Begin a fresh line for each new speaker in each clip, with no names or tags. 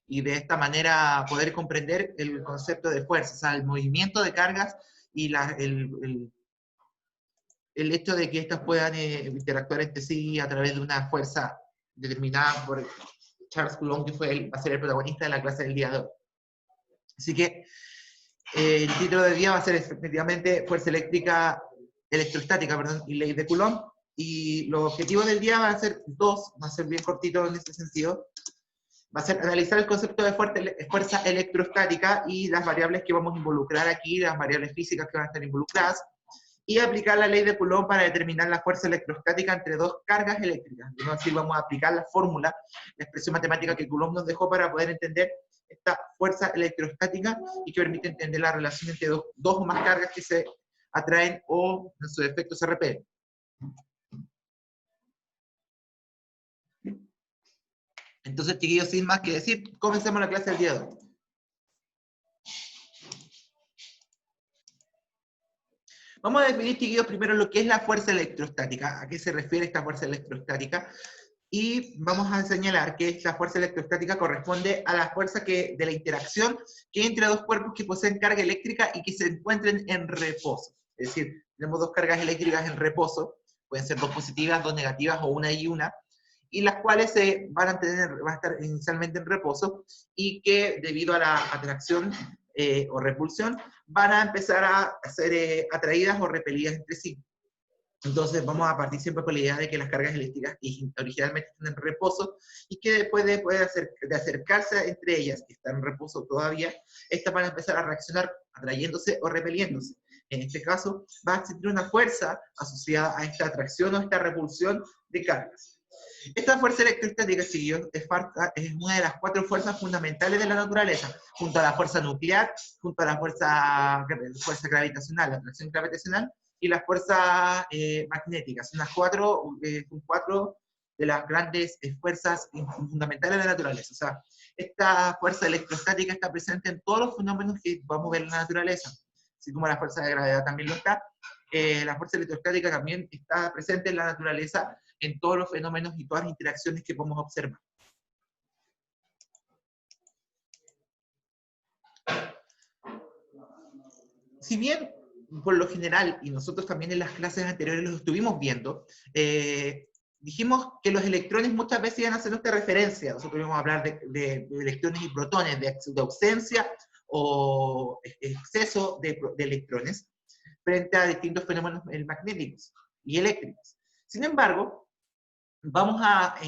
y de esta manera poder comprender el concepto de fuerza, o sea, el movimiento de cargas y el hecho de que estas puedan interactuar entre sí a través de una fuerza determinada por Charles Coulomb, que va a ser el protagonista de la clase del día de hoy. Así que el título del día va a ser efectivamente fuerza electrostática, perdón, y ley de Coulomb. Y los objetivos del día van a ser dos, va a ser bien cortito en este sentido. Va a ser analizar el concepto de fuerza electrostática y las variables que vamos a involucrar aquí, las variables físicas que van a estar involucradas, y aplicar la ley de Coulomb para determinar la fuerza electrostática entre dos cargas eléctricas. Es decir, vamos a aplicar la fórmula, la expresión matemática que Coulomb nos dejó para poder entender esta fuerza electrostática y que permite entender la relación entre dos o más cargas que se atraen o en su defecto se repelen. Entonces, chiquillos, sin más que decir, comencemos la clase del día de hoy. Vamos a definir, chiquillos, primero lo que es la fuerza electrostática, a qué se refiere esta fuerza electrostática, y vamos a señalar que esta fuerza electrostática corresponde a la fuerza de la interacción que hay entre dos cuerpos que poseen carga eléctrica y que se encuentren en reposo. Es decir, tenemos dos cargas eléctricas en reposo, pueden ser dos positivas, dos negativas o una y una, y las cuales van a estar inicialmente en reposo y que debido a la atracción o repulsión van a empezar a ser atraídas o repelidas entre sí. Entonces vamos a partir siempre con la idea de que las cargas eléctricas originalmente están en reposo y que después de acercarse entre ellas, que están en reposo todavía, estas van a empezar a reaccionar atrayéndose o repeliéndose. En este caso va a existir una fuerza asociada a esta atracción o esta repulsión de cargas. Esta fuerza electrostática, chiquillos, es una de las cuatro fuerzas fundamentales de la naturaleza, junto a la fuerza nuclear, junto a la fuerza gravitacional, la atracción gravitacional, y las fuerzas magnéticas. Son cuatro de las grandes fuerzas fundamentales de la naturaleza. O sea, esta fuerza electrostática está presente en todos los fenómenos que vamos a ver en la naturaleza, así como la fuerza de gravedad también lo está. La fuerza electrostática también está presente en la naturaleza, en todos los fenómenos y todas las interacciones que podemos observar. Si bien, por lo general, y nosotros también en las clases anteriores lo estuvimos viendo, dijimos que los electrones muchas veces iban a hacer nuestra referencia. Nosotros íbamos a hablar de electrones y protones, de ausencia o exceso de electrones frente a distintos fenómenos magnéticos y eléctricos. Sin embargo, vamos a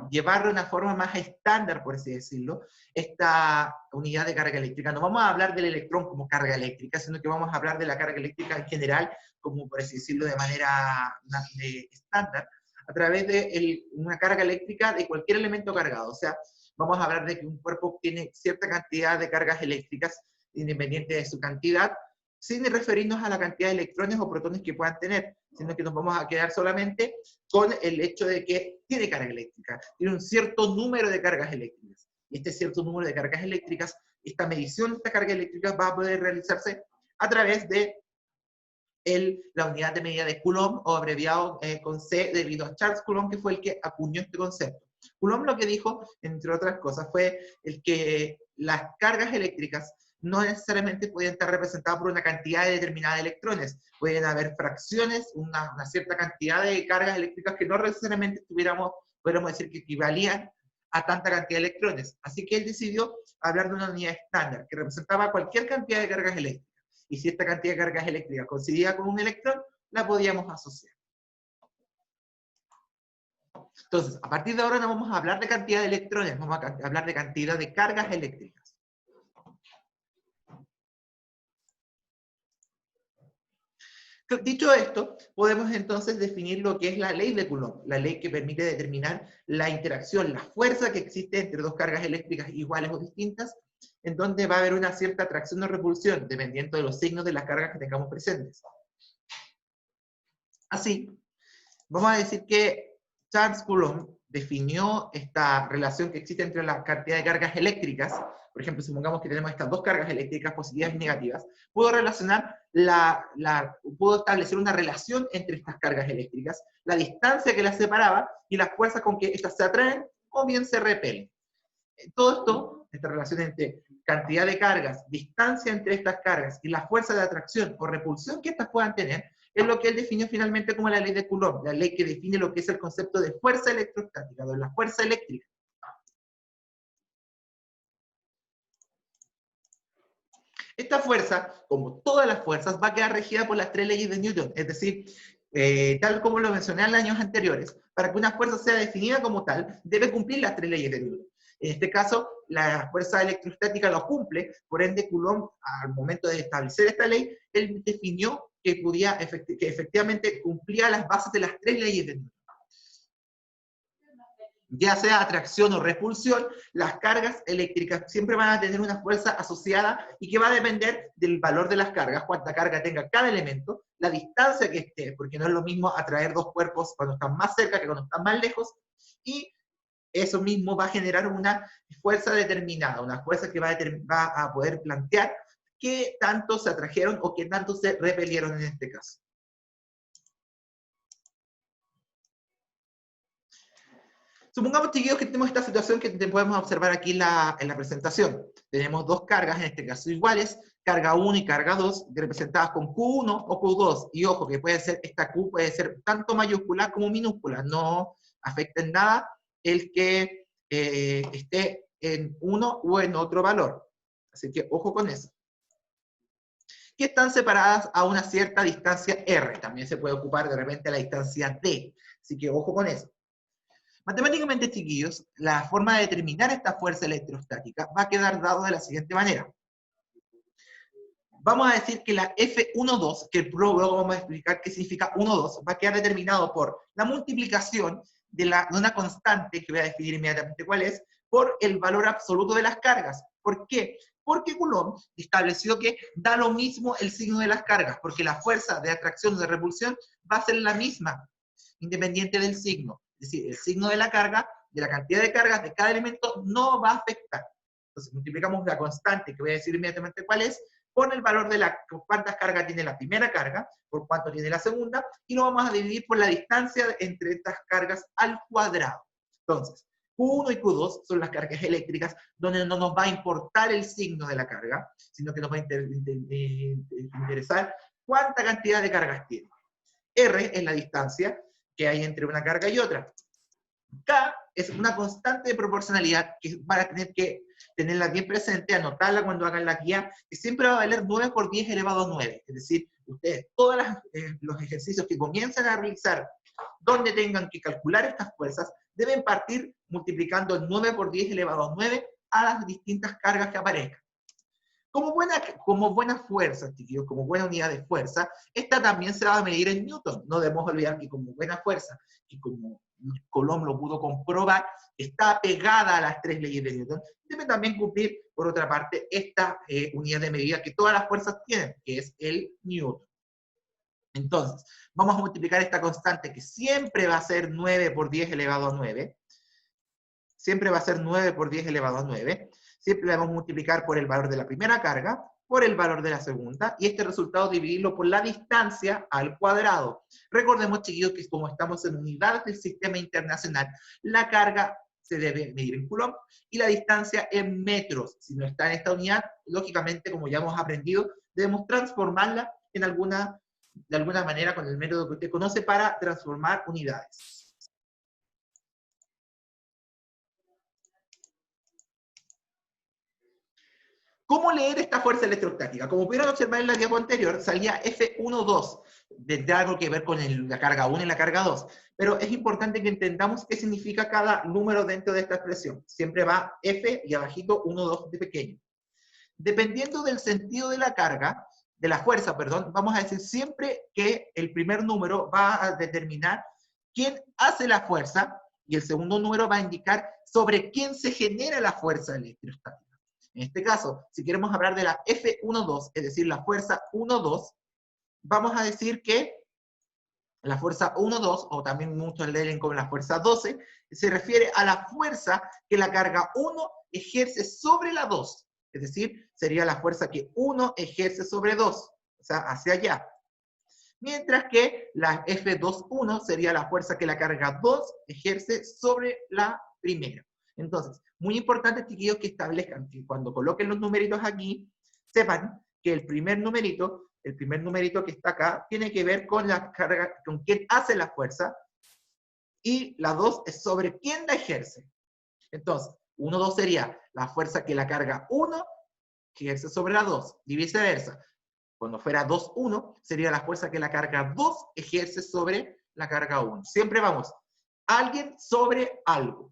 llevar de una forma más estándar, por así decirlo, esta unidad de carga eléctrica. No vamos a hablar del electrón como carga eléctrica, sino que vamos a hablar de la carga eléctrica en general, como por así decirlo, de manera estándar, a través de una carga eléctrica de cualquier elemento cargado. O sea, vamos a hablar de que un cuerpo tiene cierta cantidad de cargas eléctricas, independiente de su cantidad, sin referirnos a la cantidad de electrones o protones que puedan tener, sino que nos vamos a quedar solamente con el hecho de que tiene carga eléctrica, tiene un cierto número de cargas eléctricas. Y este cierto número de cargas eléctricas, esta medición de esta carga eléctrica va a poder realizarse a través de la unidad de medida de Coulomb, o abreviado con C, debido a Charles Coulomb, que fue el que acuñó este concepto. Coulomb lo que dijo, entre otras cosas, fue el que las cargas eléctricas no necesariamente podían estar representadas por una cantidad determinada de electrones. Pueden haber fracciones, una cierta cantidad de cargas eléctricas que no necesariamente podríamos decir que equivalían a tanta cantidad de electrones. Así que él decidió hablar de una unidad estándar que representaba cualquier cantidad de cargas eléctricas. Y si esta cantidad de cargas eléctricas coincidía con un electrón, la podíamos asociar. Entonces, a partir de ahora no vamos a hablar de cantidad de electrones, vamos a hablar de cantidad de cargas eléctricas. Dicho esto, podemos entonces definir lo que es la ley de Coulomb, la ley que permite determinar la interacción, la fuerza que existe entre dos cargas eléctricas iguales o distintas, en donde va a haber una cierta atracción o repulsión, dependiendo de los signos de las cargas que tengamos presentes. Así, vamos a decir que Charles Coulomb definió esta relación que existe entre la cantidad de cargas eléctricas. Por ejemplo, supongamos que tenemos estas dos cargas eléctricas positivas y negativas, puedo establecer una relación entre estas cargas eléctricas, la distancia que las separaba y las fuerzas con que estas se atraen o bien se repelen. Todo esto, esta relación entre cantidad de cargas, distancia entre estas cargas y la fuerza de atracción o repulsión que estas puedan tener, es lo que él definió finalmente como la ley de Coulomb, la ley que define lo que es el concepto de fuerza electrostática, de la fuerza eléctrica. Esta fuerza, como todas las fuerzas, va a quedar regida por las tres leyes de Newton, es decir, tal como lo mencioné en años anteriores, para que una fuerza sea definida como tal, debe cumplir las tres leyes de Newton. En este caso, la fuerza electrostática lo cumple, por ende Coulomb, al momento de establecer esta ley, él definió que, que efectivamente cumplía las bases de las tres leyes de Newton. Ya sea atracción o repulsión, las cargas eléctricas siempre van a tener una fuerza asociada y que va a depender del valor de las cargas, cuánta carga tenga cada elemento, la distancia que esté, porque no es lo mismo atraer dos cuerpos cuando están más cerca que cuando están más lejos, y eso mismo va a generar una fuerza determinada, una fuerza que va a poder plantear qué tanto se atrajeron o qué tanto se repelieron en este caso. Supongamos, chiquillos, que tenemos esta situación que podemos observar aquí en la presentación. Tenemos dos cargas, en este caso iguales, carga 1 y carga 2, representadas con Q1 o Q2. Y ojo, que puede ser, esta Q puede ser tanto mayúscula como minúscula, no afecta en nada el que esté en uno o en otro valor. Así que ojo con eso. Que están separadas a una cierta distancia R. También se puede ocupar de repente la distancia D. Así que ojo con eso. Matemáticamente, chiquillos, la forma de determinar esta fuerza electrostática va a quedar dado de la siguiente manera. Vamos a decir que la F12, que luego vamos a explicar qué significa 1,2, va a quedar determinado por la multiplicación de una constante, que voy a definir inmediatamente cuál es, por el valor absoluto de las cargas. ¿Por qué? Porque Coulomb estableció que da lo mismo el signo de las cargas, porque la fuerza de atracción o de repulsión va a ser la misma, independiente del signo. Es decir, el signo de la carga, de la cantidad de cargas de cada elemento, no va a afectar. Entonces multiplicamos la constante, que voy a decir inmediatamente cuál es, por el valor de cuántas cargas tiene la primera carga, por cuánto tiene la segunda, y lo vamos a dividir por la distancia entre estas cargas al cuadrado. Entonces, Q1 y Q2 son las cargas eléctricas, donde no nos va a importar el signo de la carga, sino que nos va a interesar cuánta cantidad de cargas tiene. R es la distancia que hay entre una carga y otra. K es una constante de proporcionalidad que van a tener que tenerla bien presente, anotarla cuando hagan la guía, que siempre va a valer 9 por 10 elevado a 9. Es decir, ustedes, todos los ejercicios que comiencen a realizar donde tengan que calcular estas fuerzas, deben partir multiplicando el 9 por 10 elevado a 9 a las distintas cargas que aparezcan. Como buena fuerza, chiquillos, como buena unidad de fuerza, esta también se va a medir en Newton. No debemos olvidar que como buena fuerza, y como Coulomb lo pudo comprobar, está pegada a las tres leyes de Newton, debe también cumplir, por otra parte, esta unidad de medida que todas las fuerzas tienen, que es el Newton. Entonces, vamos a multiplicar esta constante, que siempre va a ser 9 por 10 elevado a 9. Siempre va a ser 9 por 10 elevado a 9. Siempre le vamos a multiplicar por el valor de la primera carga, por el valor de la segunda, y este resultado dividirlo por la distancia al cuadrado. Recordemos, chiquillos, que como estamos en unidades del sistema internacional, la carga se debe medir en Coulomb y la distancia en metros. Si no está en esta unidad, lógicamente, como ya hemos aprendido, debemos transformarla de alguna manera con el método que usted conoce para transformar unidades. ¿Cómo leer esta fuerza electrostática? Como pudieron observar en la diapo anterior, salía F12, tendrá algo que ver con la carga 1 y la carga 2, pero es importante que entendamos qué significa cada número dentro de esta expresión. Siempre va F y abajito 1, 2 de pequeño. Dependiendo del sentido de la carga, de la fuerza, perdón, vamos a decir siempre que el primer número va a determinar quién hace la fuerza y el segundo número va a indicar sobre quién se genera la fuerza electrostática. En este caso, si queremos hablar de la F12, es decir, la fuerza 1,2, vamos a decir que la fuerza 1,2, o también muchos leen como la fuerza 12, se refiere a la fuerza que la carga 1 ejerce sobre la 2. Es decir, sería la fuerza que 1 ejerce sobre 2, o sea, hacia allá. Mientras que la F21 sería la fuerza que la carga 2 ejerce sobre la primera. Entonces, muy importante, chiquillos, que establezcan, que cuando coloquen los numeritos aquí, sepan que el primer numerito que está acá, tiene que ver con la carga, con quién hace la fuerza, y la 2 es sobre quién la ejerce. Entonces, 1, 2 sería la fuerza que la carga 1 que ejerce sobre la 2, y viceversa. Cuando fuera 2, 1, sería la fuerza que la carga 2 ejerce sobre la carga 1. Siempre vamos, alguien sobre algo.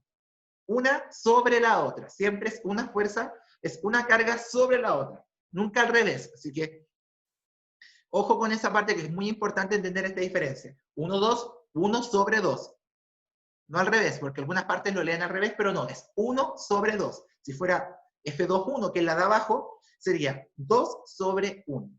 Una sobre la otra. Siempre es una fuerza, es una carga sobre la otra. Nunca al revés. Así que, ojo con esa parte que es muy importante entender esta diferencia. 1, 2, 1 sobre 2. No al revés, porque algunas partes lo leen al revés, pero no, es 1 sobre 2. Si fuera F2, 1, que es la de abajo, sería 2 sobre 1.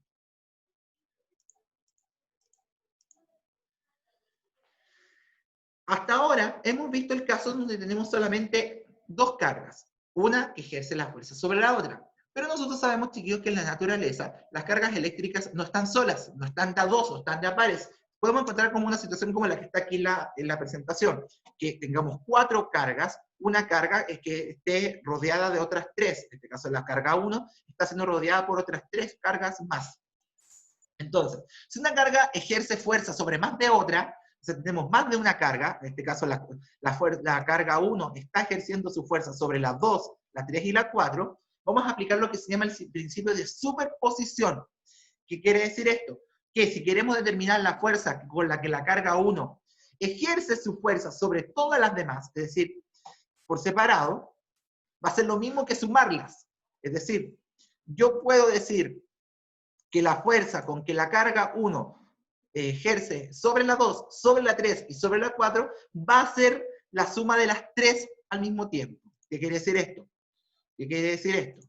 Hasta ahora hemos visto el caso donde tenemos solamente dos cargas, una que ejerce la fuerza sobre la otra. Pero nosotros sabemos, chiquillos, que en la naturaleza las cargas eléctricas no están solas, no están de a dos, no están de a pares. Podemos encontrar como una situación como la que está aquí en la presentación, que tengamos 4 cargas, una carga es que esté rodeada de otras 3, en este caso la carga 1 está siendo rodeada por otras 3 cargas más. Entonces, si una carga ejerce fuerza sobre más de otra, o sea, tenemos más de una carga, en este caso la carga 1 está ejerciendo su fuerza sobre la 2, la 3 y la 4, vamos a aplicar lo que se llama el principio de superposición. ¿Qué quiere decir esto? Que si queremos determinar la fuerza con la que la carga 1 ejerce su fuerza sobre todas las demás, es decir, por separado, va a ser lo mismo que sumarlas. Es decir, yo puedo decir que la fuerza con que la carga 1 ejerce sobre la 2, sobre la 3 y sobre la 4, va a ser la suma de las 3 al mismo tiempo. ¿Qué quiere decir esto? ¿Qué quiere decir esto?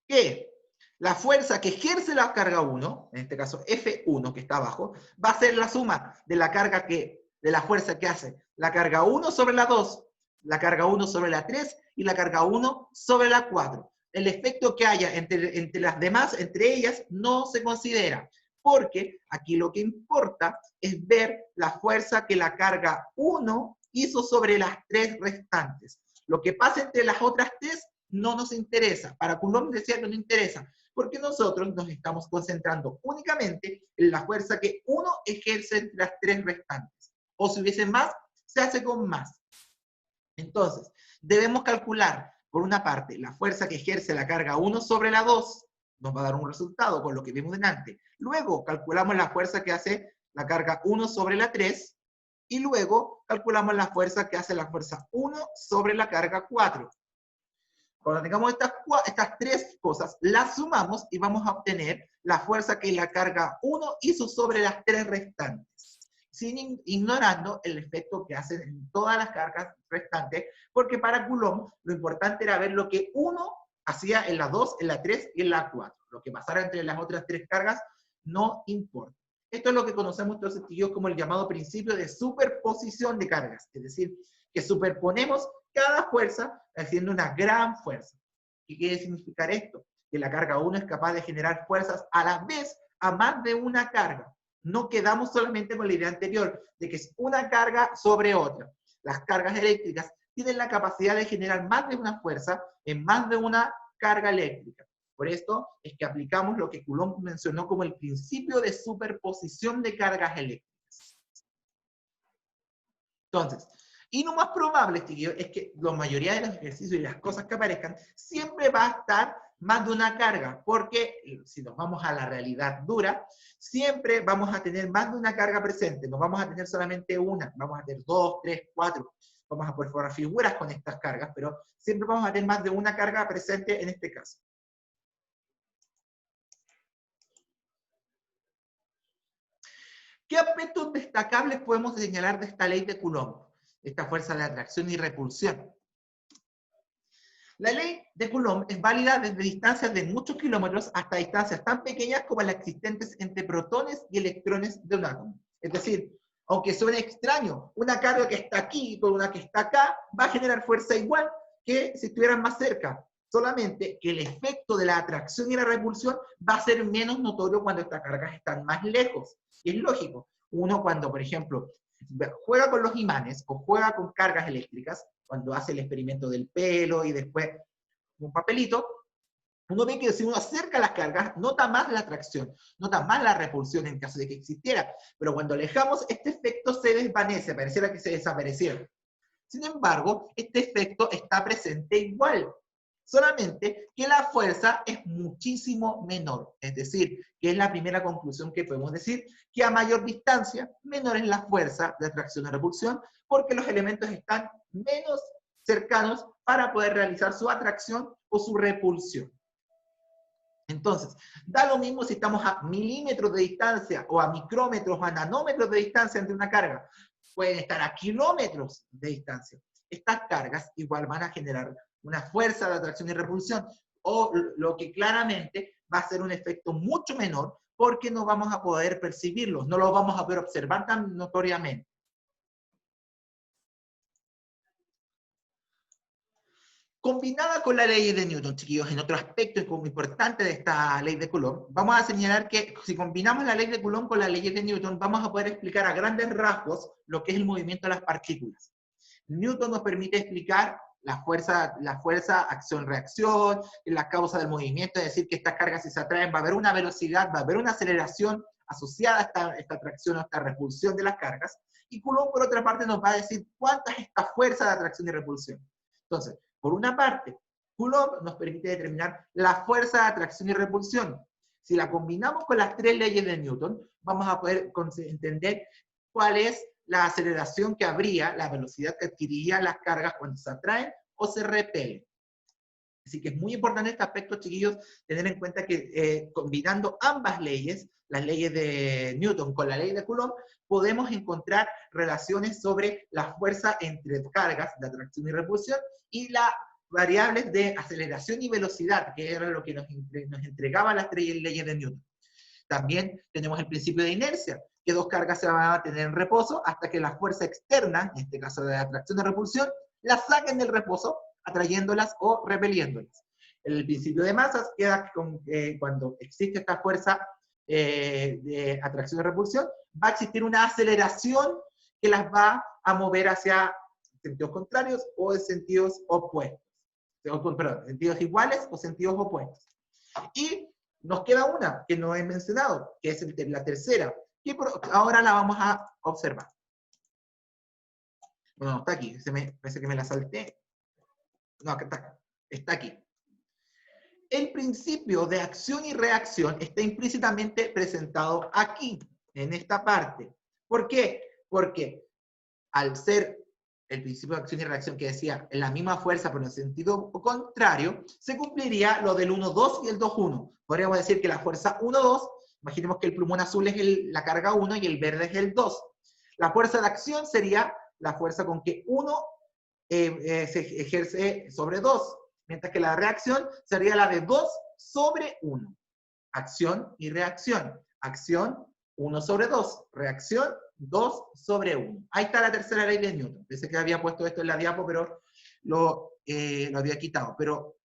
Que la fuerza que ejerce la carga 1, en este caso F1 que está abajo, va a ser la suma de la carga de la fuerza que hace la carga 1 sobre la 2, la carga 1 sobre la 3 y la carga 1 sobre la 4. El efecto que haya entre las demás, entre ellas, no se considera, porque aquí lo que importa es ver la fuerza que la carga 1 hizo sobre las 3 restantes. Lo que pasa entre las otras 3 no nos interesa. Para Coulomb decía que no interesa, porque nosotros nos estamos concentrando únicamente en la fuerza que 1 ejerce entre las 3 restantes. O si hubiese más, se hace con más. Entonces, debemos calcular, por una parte, la fuerza que ejerce la carga 1 sobre la 2, nos va a dar un resultado con lo que vimos delante. Luego, calculamos la fuerza que hace la carga 1 sobre la 3, y luego calculamos la fuerza que hace la fuerza 1 sobre la carga 4. Cuando tengamos estas 3 cosas, las sumamos y vamos a obtener la fuerza que la carga 1 hizo sobre las 3 restantes, ignorando el efecto que hacen en todas las cargas restantes, porque para Coulomb lo importante era ver lo que 1 hacía en la 2, en la 3 y en la 4. Lo que pasara entre las otras 3 cargas no importa. Esto es lo que conocemos entonces como el llamado principio de superposición de cargas, es decir, que superponemos cada fuerza haciendo una gran fuerza. ¿Qué quiere significar esto? Que la carga 1 es capaz de generar fuerzas a la vez a más de una carga. No quedamos solamente con la idea anterior de que es una carga sobre otra. Las cargas eléctricas tienen la capacidad de generar más de una fuerza en más de una carga eléctrica. Por esto es que aplicamos lo que Coulomb mencionó como el principio de superposición de cargas eléctricas. Entonces, y lo más probable, chiquillos, es que la mayoría de los ejercicios y las cosas que aparezcan siempre va a estar más de una carga, porque si nos vamos a la realidad dura, siempre vamos a tener más de una carga presente, no vamos a tener solamente una, vamos a tener 2, 3, 4, vamos a poder formar figuras con estas cargas, pero siempre vamos a tener más de una carga presente en este caso. ¿Qué aspectos destacables podemos señalar de esta ley de Coulomb? Esta fuerza de atracción y repulsión. La ley de Coulomb es válida desde distancias de muchos kilómetros hasta distancias tan pequeñas como las existentes entre protones y electrones de un átomo. Es decir, aunque suene extraño, una carga que está aquí con una que está acá va a generar fuerza igual que si estuvieran más cerca. Solamente que el efecto de la atracción y la repulsión va a ser menos notorio cuando estas cargas están más lejos. Y es lógico. Uno cuando, por ejemplo, juega con los imanes o juega con cargas eléctricas, cuando hace el experimento del pelo y después un papelito, uno ve que si uno acerca las cargas, nota más la atracción, nota más la repulsión en caso de que existiera, pero cuando alejamos, este efecto se desvanece, pareciera que se desapareciera. Sin embargo, este efecto está presente igual, solamente que la fuerza es muchísimo menor. Es decir, que es la primera conclusión que podemos decir, que a mayor distancia, menor es la fuerza de atracción y repulsión, porque los elementos están menos cercanos para poder realizar su atracción o su repulsión. Entonces, da lo mismo si estamos a milímetros de distancia o a micrómetros o a nanómetros de distancia entre una carga. Pueden estar a kilómetros de distancia. Estas cargas igual van a generar una fuerza de atracción y repulsión, o lo que claramente va a ser un efecto mucho menor porque no vamos a poder percibirlos, no los vamos a poder observar tan notoriamente. Combinada con la ley de Newton, chiquillos, en otro aspecto muy importante de esta ley de Coulomb, vamos a señalar que si combinamos la ley de Coulomb con la ley de Newton, vamos a poder explicar a grandes rasgos lo que es el movimiento de las partículas. Newton nos permite explicar la fuerza acción-reacción, la causa del movimiento, es decir, que estas cargas si se atraen va a haber una velocidad, va a haber una aceleración asociada a esta atracción o esta repulsión de las cargas, y Coulomb por otra parte nos va a decir cuánta es esta fuerza de atracción y repulsión. Entonces, por una parte, Coulomb nos permite determinar la fuerza de atracción y repulsión. Si la combinamos con las tres leyes de Newton, vamos a poder entender cuál es la aceleración que habría, la velocidad que adquirirían las cargas cuando se atraen o se repelen. Así que es muy importante este aspecto, chiquillos, tener en cuenta que combinando ambas leyes, las leyes de Newton con la ley de Coulomb, podemos encontrar relaciones sobre la fuerza entre cargas de atracción y repulsión y las variables de aceleración y velocidad, que era lo que nos entregaban las tres leyes de Newton. También tenemos el principio de inercia, que dos cargas se van a mantener en reposo hasta que la fuerza externa, en este caso de atracción y repulsión, las saquen del reposo, atrayéndolas o repeliéndolas. El principio de masas queda con cuando existe esta fuerza de atracción y repulsión, va a existir una aceleración que las va a mover hacia sentidos contrarios o en sentidos opuestos. Perdón, sentidos iguales o sentidos opuestos. Y nos queda una que no he mencionado, que es la tercera, que ahora la vamos a observar. Bueno, no está aquí, parece que me la salté. No, está aquí. El principio de acción y reacción está implícitamente presentado aquí, en esta parte. ¿Por qué? Porque al ser el principio de acción y reacción que decía en la misma fuerza pero en el sentido contrario, se cumpliría lo del 1-2 y el 2-1. Podríamos decir que la fuerza 1-2, imaginemos que el plumón azul es la carga 1 y el verde es el 2. La fuerza de acción sería la fuerza con que 1 se ejerce sobre 2, mientras que la reacción sería la de 2 sobre 1. Acción y reacción. Acción 1 sobre 2. Reacción 2 sobre 1. Ahí está la tercera ley de Newton. Pensé que había puesto esto en la diapo, pero lo había quitado. Pero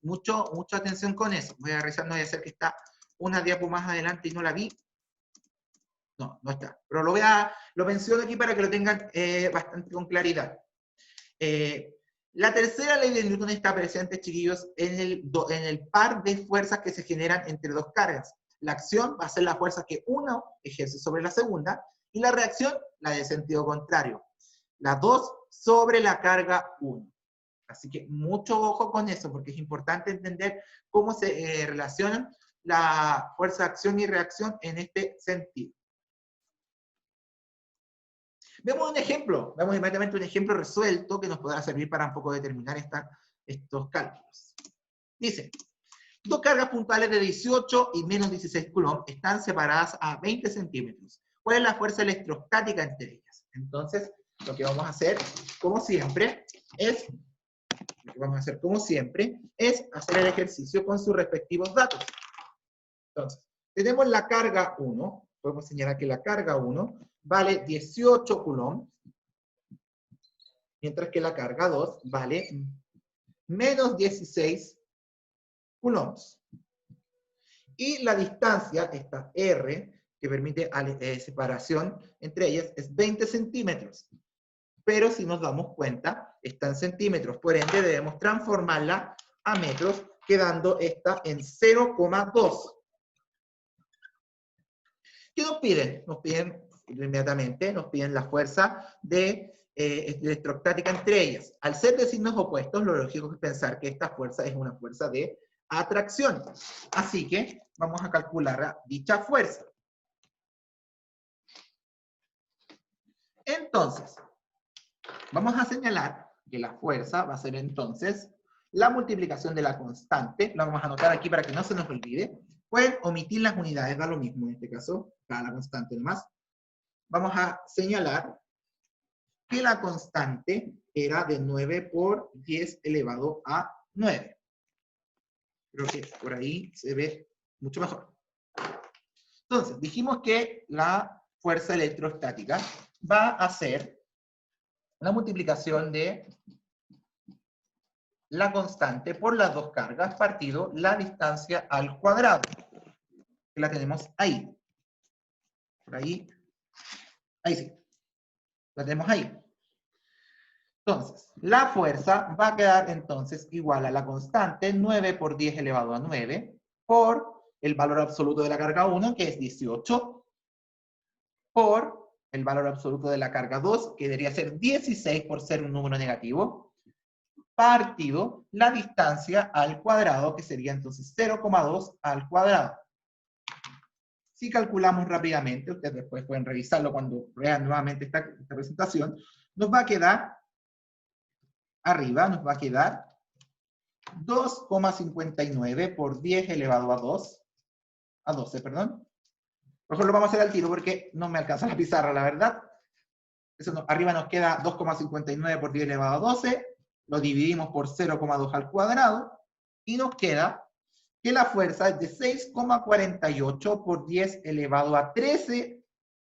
mucha atención con eso. Voy a revisar, no voy a hacer que está una diapo más adelante y no la vi. No, no está. Pero lo menciono aquí para que lo tengan bastante con claridad. La tercera ley de Newton está presente, chiquillos, en el par de fuerzas que se generan entre dos cargas. La acción va a ser la fuerza que uno ejerce sobre la segunda, y la reacción, la de sentido contrario. Las dos sobre la carga 1. Así que mucho ojo con eso, porque es importante entender cómo se relacionan la fuerza de acción y reacción en este sentido. Vemos inmediatamente un ejemplo resuelto que nos podrá servir para un poco determinar estos cálculos. Dice, dos cargas puntuales de 18 y menos 16 Coulomb están separadas a 20 centímetros. ¿Cuál es la fuerza electrostática entre ellas? Entonces, lo que vamos a hacer, como siempre, es hacer el ejercicio con sus respectivos datos. Entonces, tenemos la carga 1, podemos señalar que la carga 1 vale 18 Coulomb, mientras que la carga 2 vale menos 16 coulombs. Y la distancia, esta R, que permite separación entre ellas, es 20 centímetros. Pero si nos damos cuenta, está en centímetros, por ende debemos transformarla a metros, quedando esta en 0,2. ¿Qué nos piden? Nos piden inmediatamente, nos piden la fuerza de electrostática entre ellas. Al ser de signos opuestos, lo lógico es pensar que esta fuerza es una fuerza de atracción. Así que vamos a calcular dicha fuerza. Entonces, vamos a señalar que la fuerza va a ser entonces la multiplicación de la constante. La vamos a anotar aquí para que no se nos olvide. Pueden omitir las unidades, da lo mismo en este caso, para la constante nomás. Vamos a señalar que la constante era de 9 por 10 elevado a 9. Creo que por ahí se ve mucho mejor. Entonces, dijimos que la fuerza electrostática va a ser la multiplicación de la constante por las dos cargas partido la distancia al cuadrado. Que la tenemos ahí. Por ahí. Ahí sí. La tenemos ahí. Entonces, la fuerza va a quedar entonces igual a la constante 9 por 10 elevado a 9 por el valor absoluto de la carga 1, que es 18, por el valor absoluto de la carga 2, que debería ser 16 por ser un número negativo, partido la distancia al cuadrado, que sería entonces 0,2 al cuadrado. Si calculamos rápidamente, ustedes después pueden revisarlo cuando vean nuevamente esta presentación, nos va a quedar, arriba nos va a quedar 2,59 por 10 elevado a 12, perdón. Mejor lo vamos a hacer al tiro porque no me alcanza la pizarra, la verdad. Arriba nos queda 2,59 por 10 elevado a 12, lo dividimos por 0,2 al cuadrado, y nos queda que la fuerza es de 6,48 por 10 elevado a 13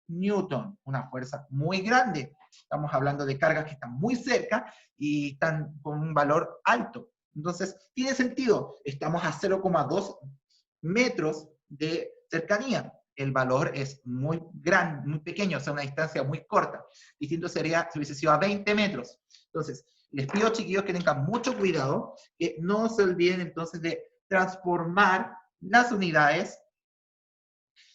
newton. Una fuerza muy grande. Estamos hablando de cargas que están muy cerca y están con un valor alto. Entonces, tiene sentido. Estamos a 0,2 metros de cercanía. El valor es muy grande, muy pequeño, o sea, una distancia muy corta. Distinto sería si hubiese sido a 20 metros. Entonces, les pido, chiquillos, que tengan mucho cuidado, que no se olviden entonces de transformar las unidades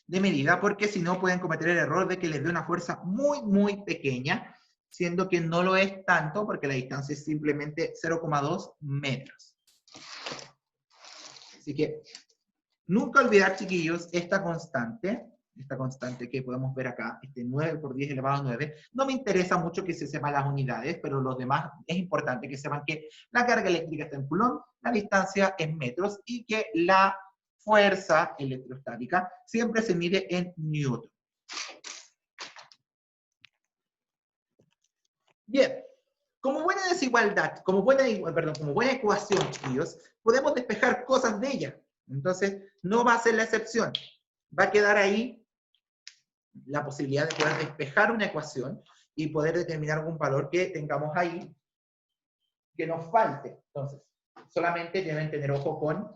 de medida, porque si no pueden cometer el error de que les dé una fuerza muy, muy pequeña, siendo que no lo es tanto, porque la distancia es simplemente 0,2 metros. Así que nunca olvidar, chiquillos, esta constante que podemos ver acá, este 9 por 10 elevado a 9, no me interesa mucho que se sepan las unidades, pero los demás es importante que sepan que la carga eléctrica está en coulomb, la distancia en metros y que la fuerza electrostática siempre se mide en newton. Bien, como buena desigualdad, como buena ecuación, chiquillos, podemos despejar cosas de ella. Entonces, no va a ser la excepción. Va a quedar ahí la posibilidad de poder despejar una ecuación y poder determinar algún valor que tengamos ahí que nos falte. Entonces, solamente deben tener ojo con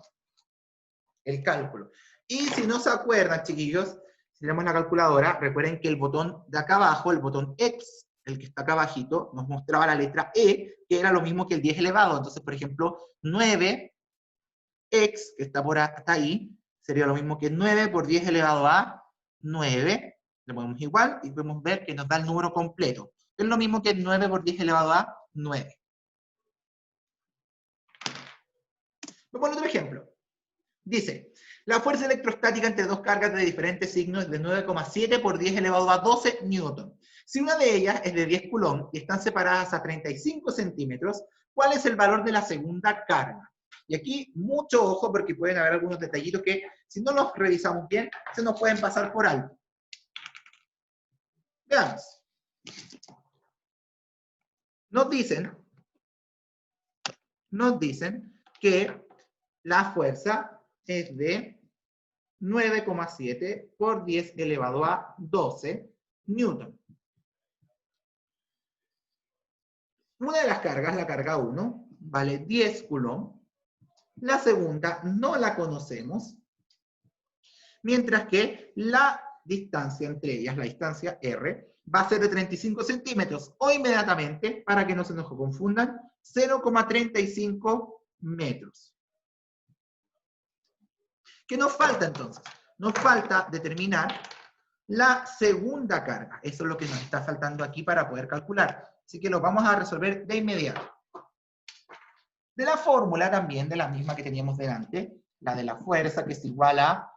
el cálculo. Y si no se acuerdan, chiquillos, si tenemos la calculadora, recuerden que el botón de acá abajo, el botón X, el que está acá abajito, nos mostraba la letra E, que era lo mismo que el 10 elevado. Entonces, por ejemplo, 9x, que está por hasta ahí, sería lo mismo que 9 por 10 elevado a 9. Le ponemos igual y podemos ver que nos da el número completo. Es lo mismo que 9 por 10 elevado a 9. Voy a poner otro ejemplo. Dice, la fuerza electrostática entre dos cargas de diferentes signos es de 9,7 por 10 elevado a 12 newton. Si una de ellas es de 10 coulomb y están separadas a 35 centímetros, ¿cuál es el valor de la segunda carga? Y aquí mucho ojo porque pueden haber algunos detallitos que si no los revisamos bien, se nos pueden pasar por alto. Veamos. Nos dicen que la fuerza es de 9,7 por 10 elevado a 12 newton. Una de las cargas, la carga 1, vale 10 coulomb. La segunda no la conocemos. Mientras que la distancia entre ellas, la distancia R, va a ser de 35 centímetros, o inmediatamente, para que no se nos confundan, 0,35 metros. ¿Qué nos falta entonces? Nos falta determinar la segunda carga. Eso es lo que nos está faltando aquí para poder calcular. Así que lo vamos a resolver de inmediato. De la fórmula también, de la misma que teníamos delante, la de la fuerza, que es igual a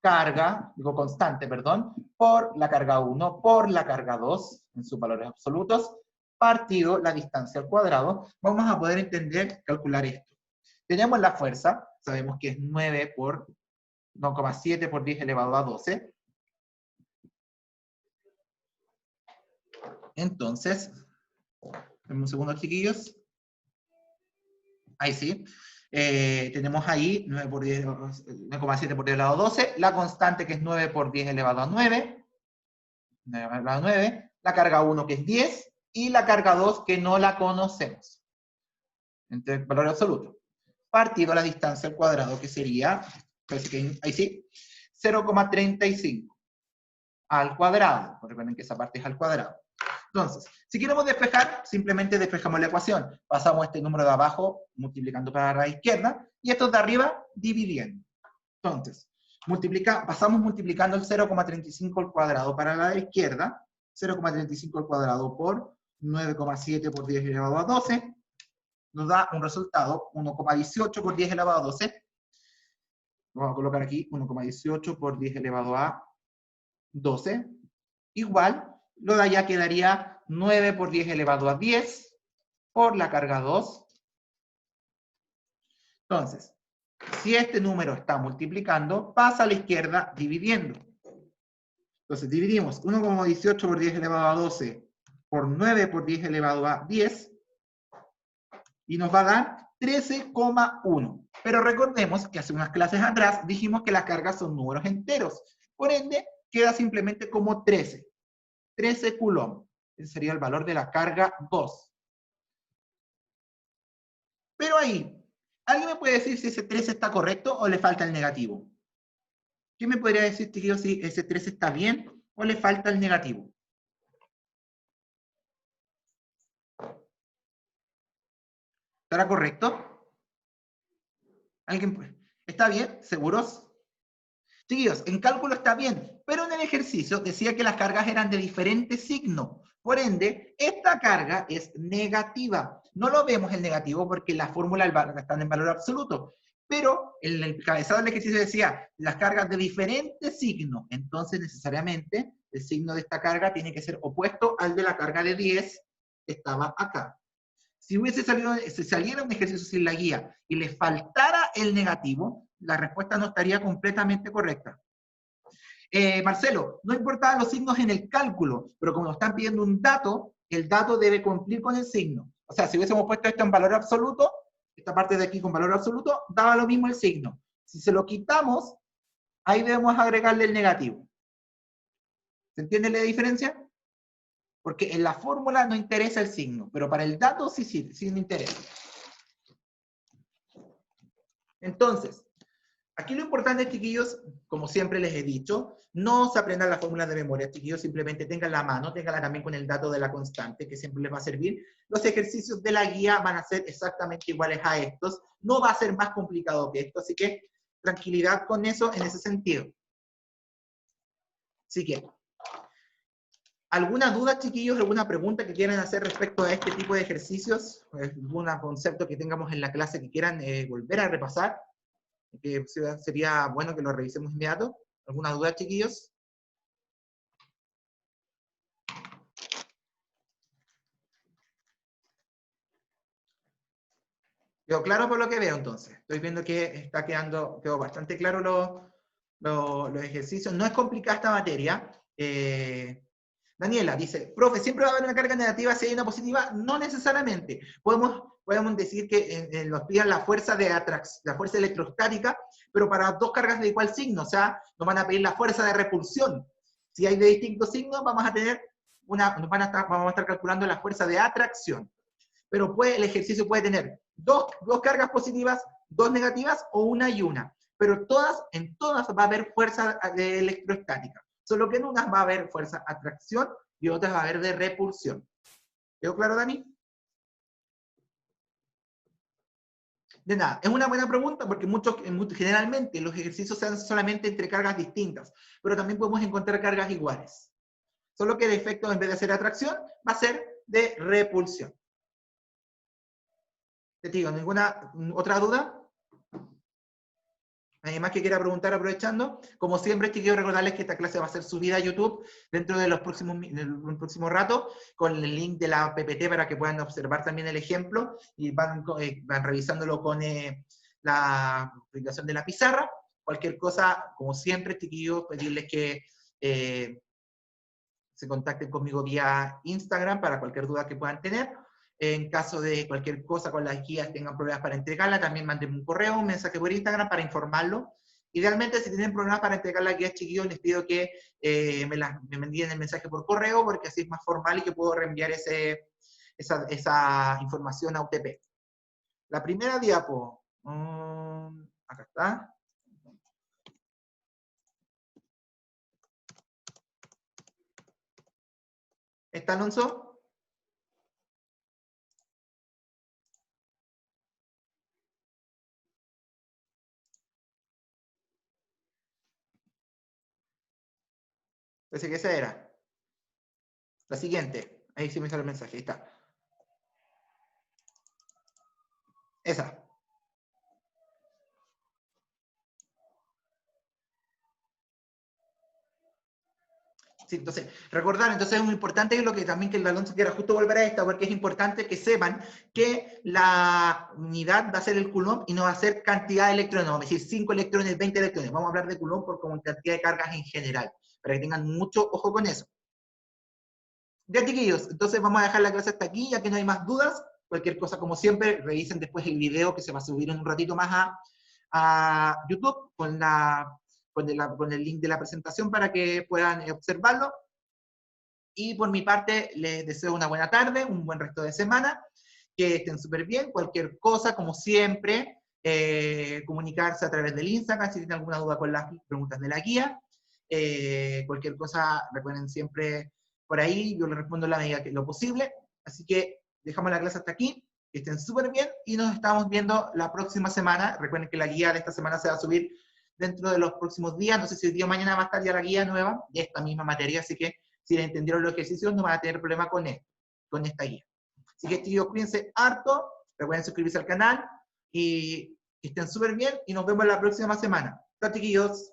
carga, digo constante, perdón, por la carga 1, por la carga 2, en sus valores absolutos, partido la distancia al cuadrado, vamos a poder entender, calcular esto. Tenemos la fuerza, sabemos que es 9 por 9,7 por 10 elevado a 12. Entonces, un segundo, chiquillos. Ahí sí. Tenemos ahí 9,7 por 10 elevado a 12. La constante que es 9 por 10 elevado a 9. 9 elevado a 9. La carga 1 que es 10. Y la carga 2 que no la conocemos. Entre el valor absoluto. Partido la distancia al cuadrado que sería, ahí sí, 0,35 al cuadrado. Recuerden que esa parte es al cuadrado. Entonces, si queremos despejar, simplemente despejamos la ecuación. Pasamos este número de abajo multiplicando para la izquierda y estos de arriba dividiendo. Entonces, pasamos multiplicando el 0,35 al cuadrado para la izquierda, 0,35 al cuadrado por 9,7 por 10 elevado a 12, nos da un resultado, 1,18 por 10 elevado a 12. Vamos a colocar aquí 1,18 por 10 elevado a 12, igual, lo de allá quedaría 9 por 10 elevado a 10 por la carga 2. Entonces, si este número está multiplicando, pasa a la izquierda dividiendo. Entonces, dividimos 1,18 por 10 elevado a 12 por 9 por 10 elevado a 10 y nos va a dar 13,1. Pero recordemos que hace unas clases atrás dijimos que las cargas son números enteros. Por ende, queda simplemente como 13. 13 coulombs. Ese sería el valor de la carga 2. Pero ahí, ¿alguien me puede decir si ese 13 está correcto o le falta el negativo? ¿Quién me podría decir, tío, si ese 13 está bien o le falta el negativo? ¿Estará correcto? ¿Alguien? ¿Está bien? ¿Seguros? Chiquillos, en cálculo está bien, pero en el ejercicio decía que las cargas eran de diferente signo. Por ende, esta carga es negativa. No lo vemos el negativo porque la fórmula está en valor absoluto. Pero en el cabezado del ejercicio decía las cargas de diferente signo. Entonces, necesariamente, el signo de esta carga tiene que ser opuesto al de la carga de 10 que estaba acá. Si saliera un ejercicio sin la guía y le faltara el negativo, la respuesta no estaría completamente correcta. Marcelo, no importaban los signos en el cálculo, pero como nos están pidiendo un dato, el dato debe cumplir con el signo. O sea, si hubiésemos puesto esto en valor absoluto, esta parte de aquí con valor absoluto, daba lo mismo el signo. Si se lo quitamos, ahí debemos agregarle el negativo. ¿Se entiende la diferencia? Porque en la fórmula no interesa el signo, pero para el dato sí me interesa. Entonces, aquí lo importante, chiquillos, como siempre les he dicho, no se aprendan las fórmulas de memoria, chiquillos, simplemente tengan la mano, tenganla también con el dato de la constante, que siempre les va a servir. Los ejercicios de la guía van a ser exactamente iguales a estos, no va a ser más complicado que esto, así que tranquilidad con eso en ese sentido. Así que, ¿alguna duda, chiquillos? ¿Alguna pregunta que quieran hacer respecto a este tipo de ejercicios? ¿Algún concepto que tengamos en la clase que quieran volver a repasar? Que sería bueno que lo revisemos inmediato. ¿Alguna duda, chiquillos? ¿Quedó claro por lo que veo, entonces? Estoy viendo que quedó bastante claro los ejercicios. No es complicada esta materia. Daniela dice, profe, ¿siempre va a haber una carga negativa si hay una positiva? No necesariamente. Podemos decir que nos pidan la fuerza de atracción, la fuerza electrostática, pero para dos cargas de igual signo, o sea, nos van a pedir la fuerza de repulsión. Si hay de distintos signos, vamos a estar calculando la fuerza de atracción. Pero el ejercicio puede tener dos cargas positivas, dos negativas o una y una. Pero en todas va a haber fuerza electrostática. O Solo que en unas va a haber fuerza atracción y otras va a haber de repulsión. ¿Quedó claro, Dani? De nada, es una buena pregunta porque generalmente los ejercicios se hacen solamente entre cargas distintas, pero también podemos encontrar cargas iguales. Solo que el efecto, en vez de ser atracción, va a ser de repulsión. Te digo, ¿ninguna otra duda? ¿Alguien más que quiera preguntar aprovechando? Como siempre, quiero recordarles que esta clase va a ser subida a YouTube dentro de del próximo rato, con el link de la PPT para que puedan observar también el ejemplo y van revisándolo con la aplicación de la pizarra. Cualquier cosa, como siempre, chiquillos, pedirles que se contacten conmigo vía Instagram para cualquier duda que puedan tener. En caso de cualquier cosa con las guías tengan problemas para entregarla, también mándenme un correo, un mensaje por Instagram para informarlo. Idealmente, si tienen problemas para entregar las guías, chiquillos, les pido que me envíen el mensaje por correo, porque así es más formal y que puedo reenviar esa información a UTP. La primera diapo, acá está. ¿Está, Alonso? Parece que esa era. La siguiente. Ahí sí me sale el mensaje. Ahí está. Esa. Sí, entonces, recordar, entonces es muy importante lo que también que el Alonso quiera justo volver a esta, porque es importante que sepan que la unidad va a ser el coulomb y no va a ser cantidad de electrones, vamos a decir 5 electrones, 20 electrones, vamos a hablar de coulomb por como cantidad de cargas en general, para que tengan mucho ojo con eso. Ya, chiquillos, entonces vamos a dejar la clase hasta aquí, ya que no hay más dudas. Cualquier cosa, como siempre, revisen después el video que se va a subir en un ratito más a YouTube con el link de la presentación para que puedan observarlo. Y por mi parte, les deseo una buena tarde, un buen resto de semana, que estén súper bien. Cualquier cosa, como siempre, comunicarse a través del Instagram si tienen alguna duda con las preguntas de la guía. Cualquier cosa, recuerden siempre por ahí, yo les respondo en la medida que lo posible. Así que dejamos la clase hasta aquí, que estén súper bien y nos estamos viendo la próxima semana. Recuerden que la guía de esta semana se va a subir dentro de los próximos días. No sé si el día de mañana va a estar ya la guía nueva de esta misma materia, así que si les entendieron los ejercicios no van a tener problema con esta guía. Así que chicos, cuídense harto, recuerden suscribirse al canal y que estén súper bien y nos vemos la próxima semana. Chao, chiquillos.